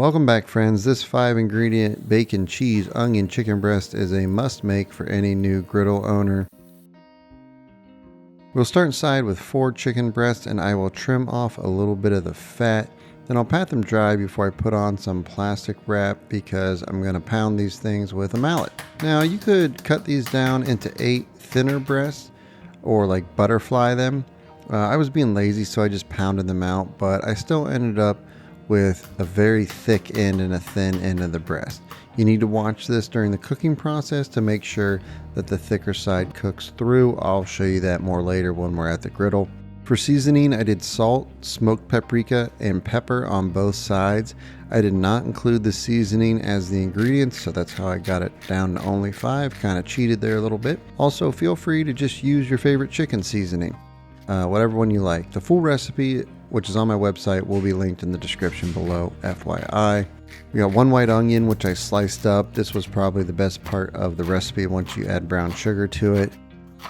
Welcome back, friends. This 5-ingredient bacon, cheese, onion, chicken breast is a must make for any new griddle owner. We'll start inside with 4 chicken breasts, and I will trim off a little bit of the fat. Then I'll pat them dry before I put on some plastic wrap because I'm going to pound these things with a mallet. Now you could cut these down into 8 thinner breasts or like butterfly them. I was being lazy, so I just pounded them out, but I still ended up with a very thick end and a thin end of the breast. You need to watch this during the cooking process to make sure that the thicker side cooks through. I'll show you that more later when we're at the griddle. For seasoning, I did salt, smoked paprika, and pepper on both sides. I did not include the seasoning as the ingredients, so that's how I got it down to only 5. Kind of cheated there a little bit. Also, feel free to just use your favorite chicken seasoning, whatever one you like. The full recipe, which is on my website, will be linked in the description below, FYI. We got 1 white onion, which I sliced up. This was probably the best part of the recipe once you add brown sugar to it.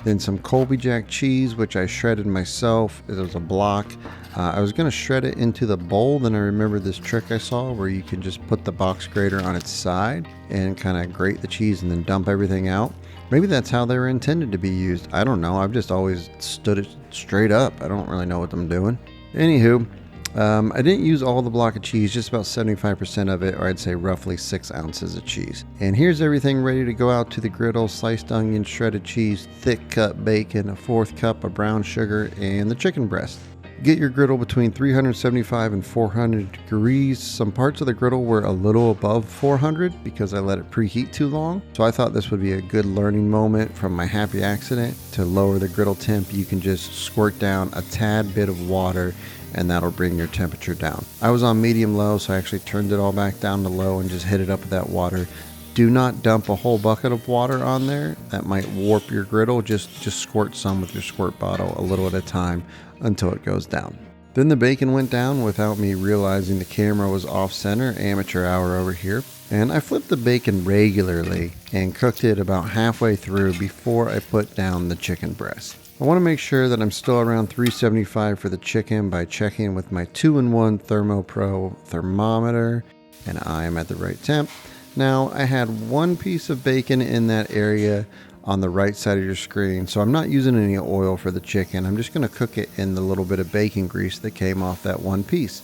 Then some Colby Jack cheese, which I shredded myself. It was a block. I was going to shred it into the bowl. Then I remembered this trick I saw where you can just put the box grater on its side and kind of grate the cheese and then dump everything out. Maybe that's how they were intended to be used. I don't know. I've just always stood it straight up. I don't really know what I'm doing. Anywho, I didn't use all the block of cheese, just about 75% of it, or I'd say roughly 6 ounces of cheese. And here's everything ready to go out to the griddle: sliced onion, shredded cheese, thick cut bacon, a 1/4 cup of brown sugar, and the chicken breast. Get your griddle between 375 and 400 degrees. Some parts of the griddle were a little above 400 because I let it preheat too long. So I thought this would be a good learning moment from my happy accident. To lower the griddle temp, you can just squirt down a tad bit of water and that'll bring your temperature down. I was on medium low, so I actually turned it all back down to low and just hit it up with that water. Do not dump a whole bucket of water on there. That might warp your griddle. Just squirt some with your squirt bottle a little at a time until it goes down. Then the bacon went down without me realizing the camera was off center. Amateur hour over here. And I flipped the bacon regularly and cooked it about halfway through before I put down the chicken breast. I want to make sure that I'm still around 375 for the chicken by checking with my 2-in-1 ThermoPro thermometer, and I am at the right temp. Now, I had 1 piece of bacon in that area on the right side of your screen, so I'm not using any oil for the chicken. I'm just going to cook it in the little bit of bacon grease that came off that 1 piece.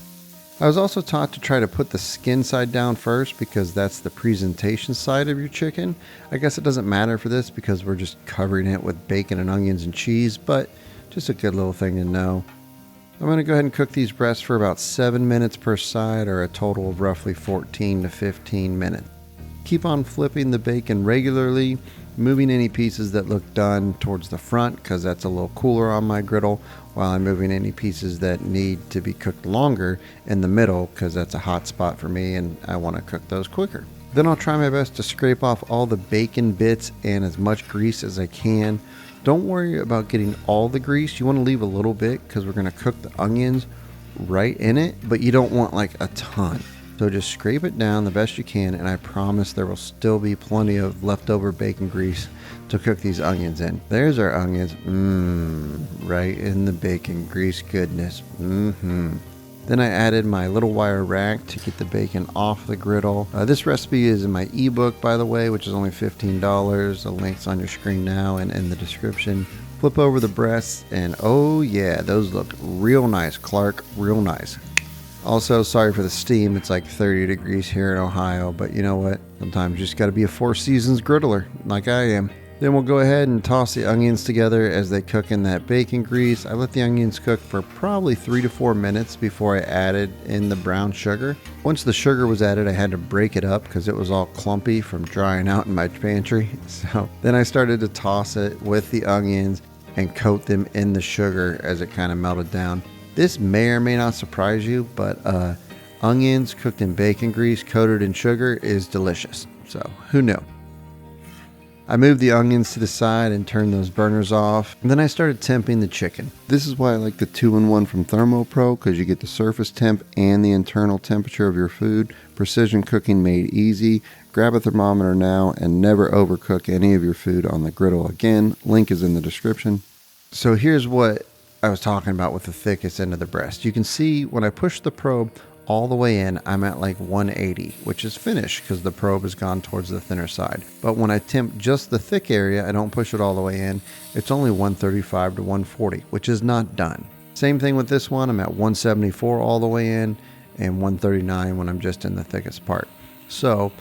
I was also taught to try to put the skin side down first because that's the presentation side of your chicken. I guess it doesn't matter for this because we're just covering it with bacon and onions and cheese, but just a good little thing to know. I'm going to go ahead and cook these breasts for about 7 minutes per side, or a total of roughly 14 to 15 minutes. Keep on flipping the bacon regularly, moving any pieces that look done towards the front because that's a little cooler on my griddle, while I'm moving any pieces that need to be cooked longer in the middle because that's a hot spot for me and I want to cook those quicker. Then I'll try my best to scrape off all the bacon bits and as much grease as I can. Don't worry about getting all the grease. You want to leave a little bit because we're going to cook the onions right in it, but you don't want like a ton. So just scrape it down the best you can, and I promise there will still be plenty of leftover bacon grease to cook these onions in. There's our onions. Right in the bacon grease goodness. Then I added my little wire rack to get the bacon off the griddle. This recipe is in my ebook, by the way, which is only $15. The link's on your screen now and in the description. Flip over the breasts, and oh yeah, those look real nice, Clark, real nice. Also, sorry for the steam. It's like 30 degrees here in Ohio, but you know what? Sometimes you just got to be a 4 seasons griddler, like I am. Then we'll go ahead and toss the onions together as they cook in that bacon grease. I let the onions cook for probably 3 to 4 minutes before I added in the brown sugar. Once the sugar was added, I had to break it up because it was all clumpy from drying out in my pantry. So then I started to toss it with the onions and coat them in the sugar as it kind of melted down. This may or may not surprise you, but onions cooked in bacon grease coated in sugar is delicious. So who knew? I moved the onions to the side and turned those burners off. And then I started temping the chicken. This is why I like the 2-in-1 from ThermoPro, because you get the surface temp and the internal temperature of your food. Precision cooking made easy. Grab a thermometer now and never overcook any of your food on the griddle again. Link is in the description. So here's what I was talking about with the thickest end of the breast. You can see when I push the probe, all the way in, I'm at like 180, which is finished because the probe has gone towards the thinner side. But when I temp just the thick area, I don't push it all the way in, it's only 135 to 140, which is not done. Same thing with this one, I'm at 174 all the way in and 139 when I'm just in the thickest part. So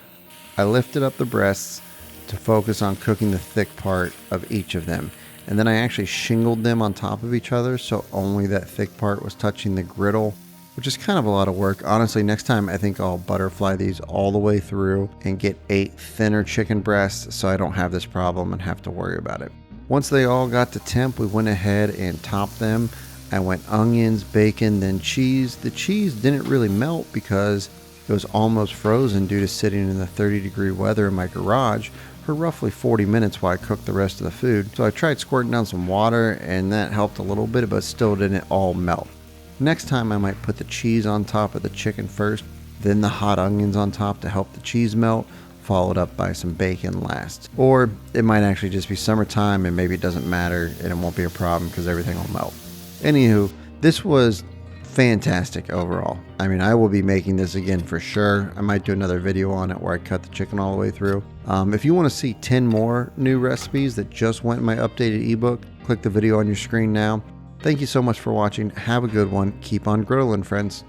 I lifted up the breasts to focus on cooking the thick part of each of them. And then I actually shingled them on top of each other so only that thick part was touching the griddle, which is kind of a lot of work. Honestly, next time I think I'll butterfly these all the way through and get 8 thinner chicken breasts so I don't have this problem and have to worry about it. Once they all got to temp, we went ahead and topped them. I went onions, bacon, then cheese. The cheese didn't really melt because it was almost frozen due to sitting in the 30-degree weather in my garage for roughly 40 minutes while I cooked the rest of the food. So I tried squirting down some water and that helped a little bit, but still didn't all melt. Next time I might put the cheese on top of the chicken first, then the hot onions on top to help the cheese melt, followed up by some bacon last. Or it might actually just be summertime and maybe it doesn't matter and it won't be a problem because everything will melt. Anywho, this was fantastic overall. I mean, I will be making this again for sure. I might do another video on it where I cut the chicken all the way through. If you want to see 10 more new recipes that just went in my updated ebook, click the video on your screen now. Thank you so much for watching. Have a good one. Keep on griddling, friends.